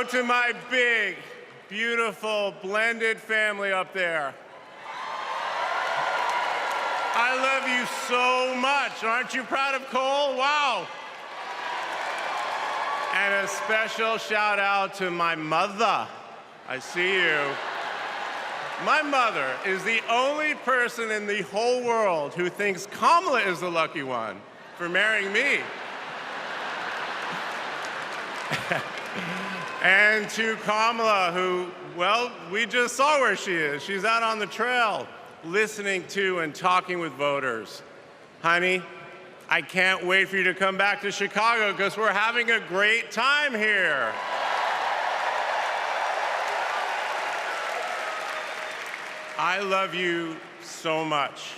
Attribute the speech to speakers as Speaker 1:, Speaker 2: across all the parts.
Speaker 1: Hello to my big, beautiful, blended family up there. I love you so much. Aren't you proud of Cole? Wow. And a special shout out to my mother. I see you. My mother is the only person in the whole world who thinks Kamala is the lucky one for marrying me. And to Kamala, who, well, we just saw where she is. She's out on the trail listening to and talking with voters. Honey, I can't wait for you to come back to Chicago because we're having a great time here. I love you so much.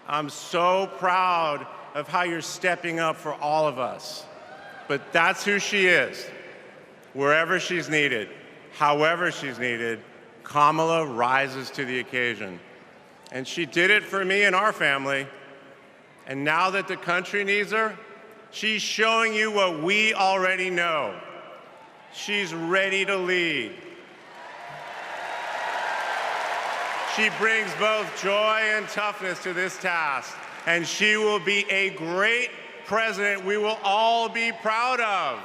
Speaker 1: I'm so proud of how you're stepping up for all of us. But that's who she is. Wherever she's needed, however she's needed, Kamala rises to the occasion. And she did it for me and our family. And now that the country needs her, she's showing you what we already know. She's ready to lead. She brings both joy and toughness to this task, and she will be a great president we will all be proud of.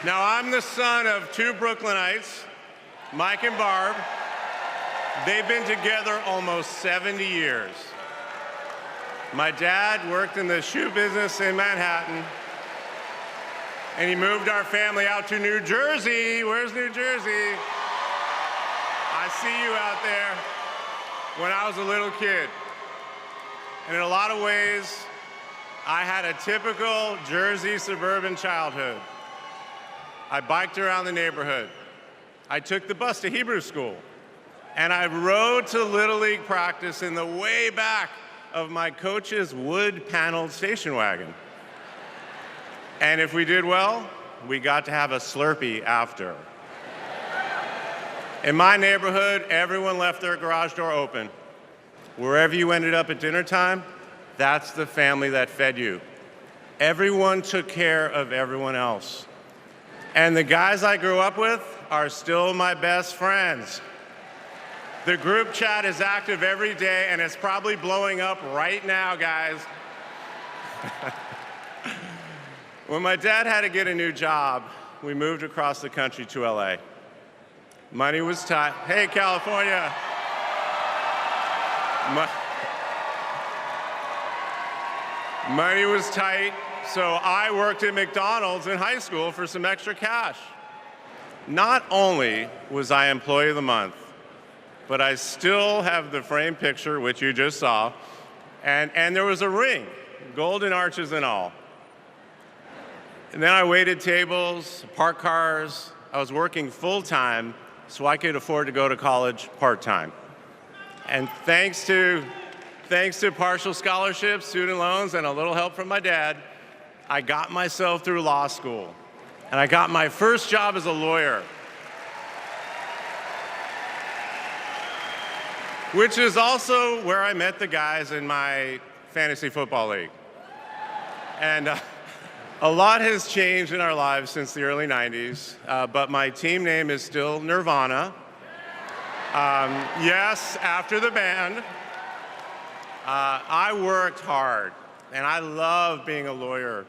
Speaker 1: Now, I'm the son of two Brooklynites, Mike and Barb. They've been together almost 70 years. My dad worked in the shoe business in Manhattan, and he moved our family out to New Jersey. Where's New Jersey? I see you out there. When I was a little kid. And in a lot of ways, I had a typical Jersey suburban childhood. I biked around the neighborhood. I took the bus to Hebrew school. And I rode to Little League practice in the way back of my coach's wood-paneled station wagon. And if we did well, we got to have a Slurpee after. In my neighborhood, everyone left their garage door open. Wherever you ended up at dinner time, that's the family that fed you. Everyone took care of everyone else. And the guys I grew up with are still my best friends. The group chat is active every day, and it's probably blowing up right now, guys. When my dad had to get a new job, we moved across the country to LA. Money was tight. Hey, California. Money was tight, so I worked at McDonald's in high school for some extra cash. Not only was I Employee of the Month, but I still have the framed picture, which you just saw, and there was a ring, golden arches and all. And then I waited tables, parked cars. I was working full-time so I could afford to go to college part-time. And thanks to partial scholarships, student loans, and a little help from my dad, I got myself through law school. And I got my first job as a lawyer, which is also where I met the guys in my fantasy football league. And a lot has changed in our lives since the early 90s, but my team name is still Nirvana. Yes, after the band. I worked hard, and I love being a lawyer.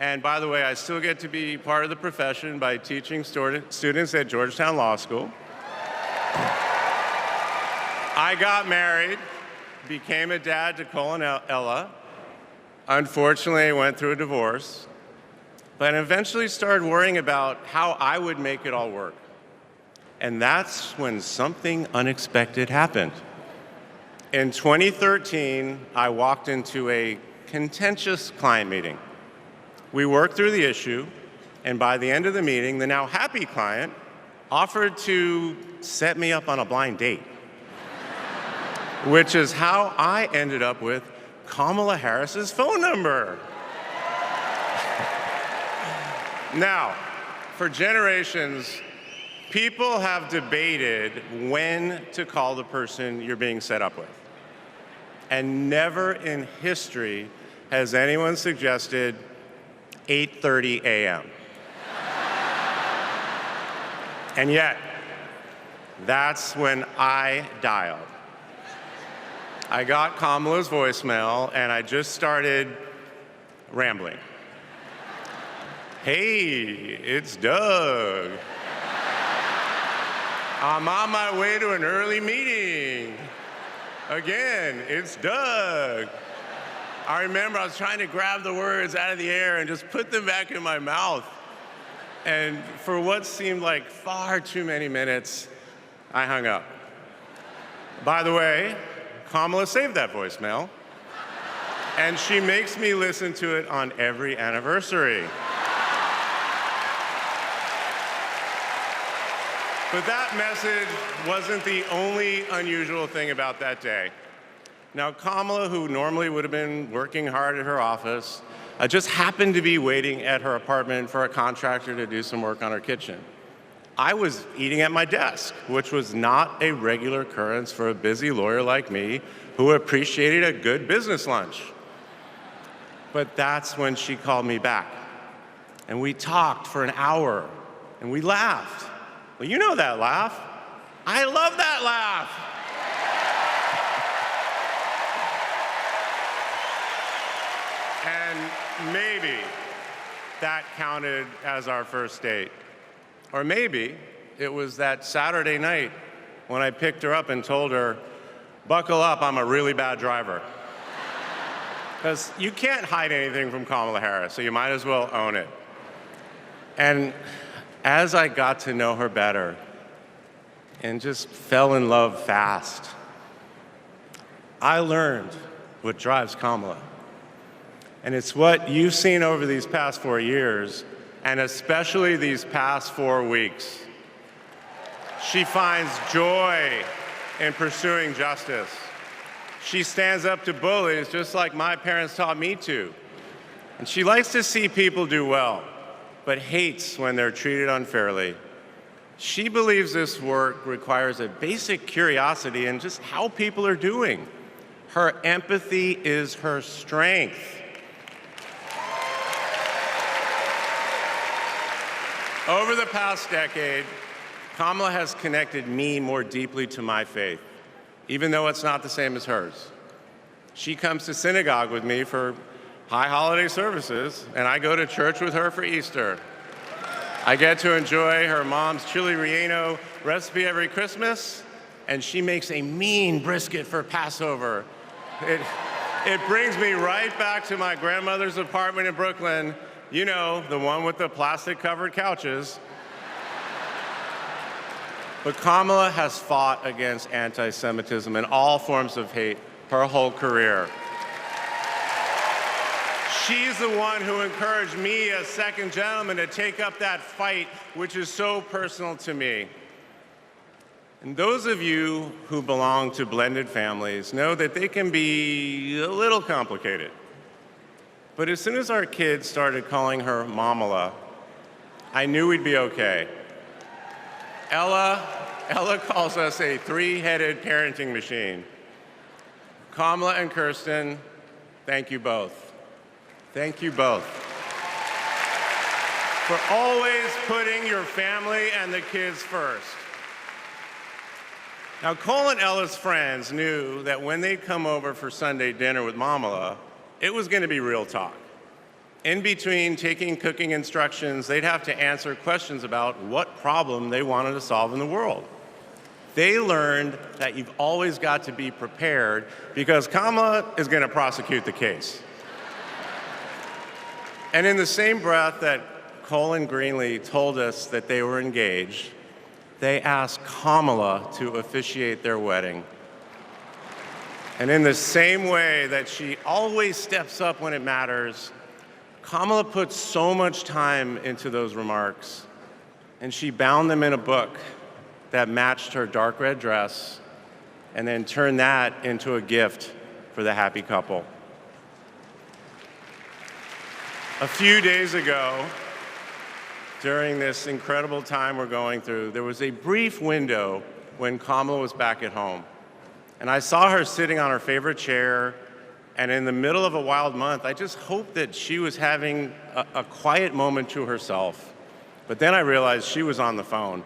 Speaker 1: And by the way, I still get to be part of the profession by teaching students at Georgetown Law School. I got married, became a dad to Cole and Ella. Unfortunately, I went through a divorce, but eventually started worrying about how I would make it all work. And that's when something unexpected happened. In 2013, I walked into a contentious client meeting. We worked through the issue, and by the end of the meeting, the now happy client offered to set me up on a blind date, which is how I ended up with Kamala Harris's phone number. Now, for generations, people have debated when to call the person you're being set up with. And never in history has anyone suggested, 8:30 a.m. And yet, that's when I dialed. I got Kamala's voicemail, and I just started rambling. Hey, it's Doug. I'm on my way to an early meeting. Again, it's Doug. I remember I was trying to grab the words out of the air and just put them back in my mouth. And for what seemed like far too many minutes, I hung up. By the way, Kamala saved that voicemail, and she makes me listen to it on every anniversary. But that message wasn't the only unusual thing about that day. Now, Kamala, who normally would have been working hard at her office, just happened to be waiting at her apartment for a contractor to do some work on her kitchen. I was eating at my desk, which was not a regular occurrence for a busy lawyer like me who appreciated a good business lunch. But that's when she called me back. And we talked for an hour, and we laughed. Well, you know that laugh. I love that laugh. And maybe that counted as our first date. Or maybe it was that Saturday night when I picked her up and told her, buckle up, I'm a really bad driver. Because you can't hide anything from Kamala Harris, so you might as well own it. And as I got to know her better and just fell in love fast, I learned what drives Kamala. And it's what you've seen over these past 4 years, and especially these past 4 weeks. She finds joy in pursuing justice. She stands up to bullies just like my parents taught me to. And she likes to see people do well, but hates when they're treated unfairly. She believes this work requires a basic curiosity in just how people are doing. Her empathy is her strength. Over the past decade, Kamala has connected me more deeply to my faith, even though it's not the same as hers. She comes to synagogue with me for high holiday services, and I go to church with her for Easter. I get to enjoy her mom's chili relleno recipe every Christmas, and she makes a mean brisket for Passover. It brings me right back to my grandmother's apartment in Brooklyn, you know, the one with the plastic-covered couches. But Kamala has fought against anti-Semitism and all forms of hate her whole career. She's the one who encouraged me as second gentleman to take up that fight, which is so personal to me. And those of you who belong to blended families know that they can be a little complicated. But as soon as our kids started calling her Mamala, I knew we'd be okay. Ella calls us a three-headed parenting machine. Kamala and Kirsten, thank you both. Thank you both for always putting your family and the kids first. Now, Cole and Ella's friends knew that when they'd come over for Sunday dinner with Mamala, it was going to be real talk. In between taking cooking instructions, they'd have to answer questions about what problem they wanted to solve in the world. They learned that you've always got to be prepared because Kamala is going to prosecute the case. And in the same breath that Cole and Greenlee told us that they were engaged, they asked Kamala to officiate their wedding. And in the same way that she always steps up when it matters, Kamala put so much time into those remarks, and she bound them in a book that matched her dark red dress, and then turned that into a gift for the happy couple. A few days ago, during this incredible time we're going through, there was a brief window when Kamala was back at home. And I saw her sitting on her favorite chair, And in the middle of a wild month, I just hoped that she was having a quiet moment to herself. But then I realized she was on the phone.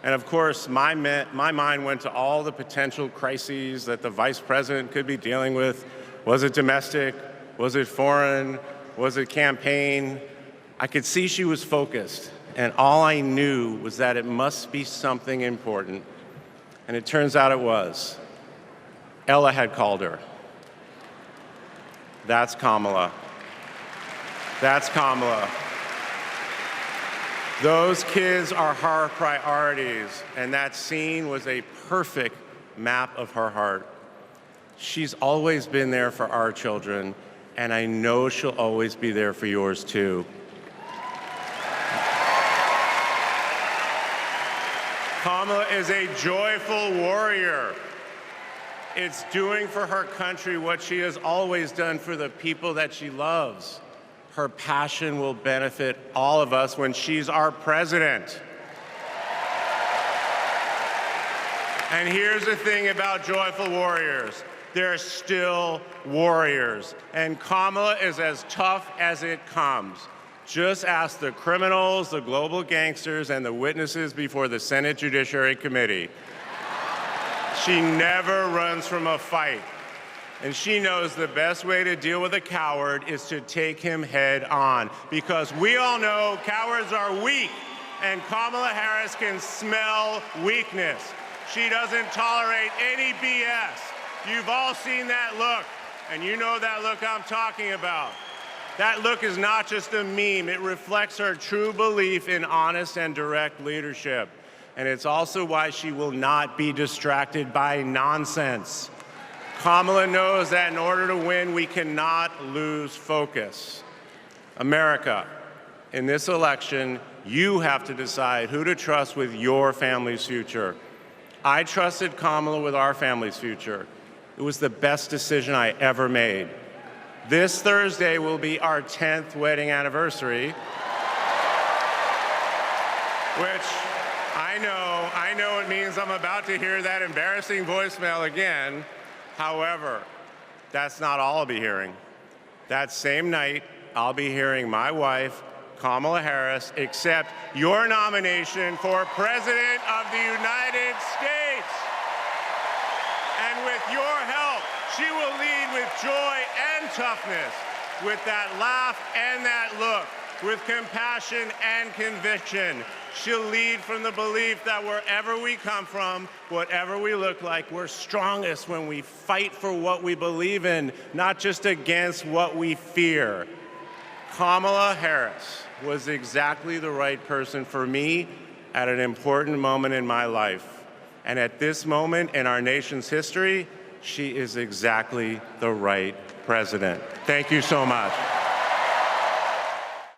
Speaker 1: And of course, my mind went to all the potential crises that the vice president could be dealing with. Was it domestic? Was it foreign? Was it campaign? I could see she was focused. And all I knew was that it must be something important. And it turns out it was. Ella had called her. That's Kamala. That's Kamala. Those kids are her priorities, and that scene was a perfect map of her heart. She's always been there for our children, and I know she'll always be there for yours too. Kamala is a joyful warrior. It's doing for her country what she has always done for the people that she loves. Her passion will benefit all of us when she's our president. And here's the thing about joyful warriors. They're still warriors. And Kamala is as tough as it comes. Just ask the criminals, the global gangsters, and the witnesses before the Senate Judiciary Committee. She never runs from a fight. And she knows the best way to deal with a coward is to take him head on. Because we all know cowards are weak, and Kamala Harris can smell weakness. She doesn't tolerate any BS. You've all seen that look, and you know that look I'm talking about. That look is not just a meme. It reflects her true belief in honest and direct leadership. And it's also why she will not be distracted by nonsense. Kamala knows that in order to win, we cannot lose focus. America, in this election, you have to decide who to trust with your family's future. I trusted Kamala with our family's future. It was the best decision I ever made. This Thursday will be our 10th wedding anniversary, which I know it means I'm about to hear that embarrassing voicemail again. However, that's not all I'll be hearing. That same night, I'll be hearing my wife, Kamala Harris, accept your nomination for President of the United States. And with your help, she will lead with joy and toughness, with that laugh and that look, with compassion and conviction. She'll lead from the belief that wherever we come from, whatever we look like, we're strongest when we fight for what we believe in, not just against what we fear. Kamala Harris was exactly the right person for me at an important moment in my life. And at this moment in our nation's history, she is exactly the right president. Thank you so much.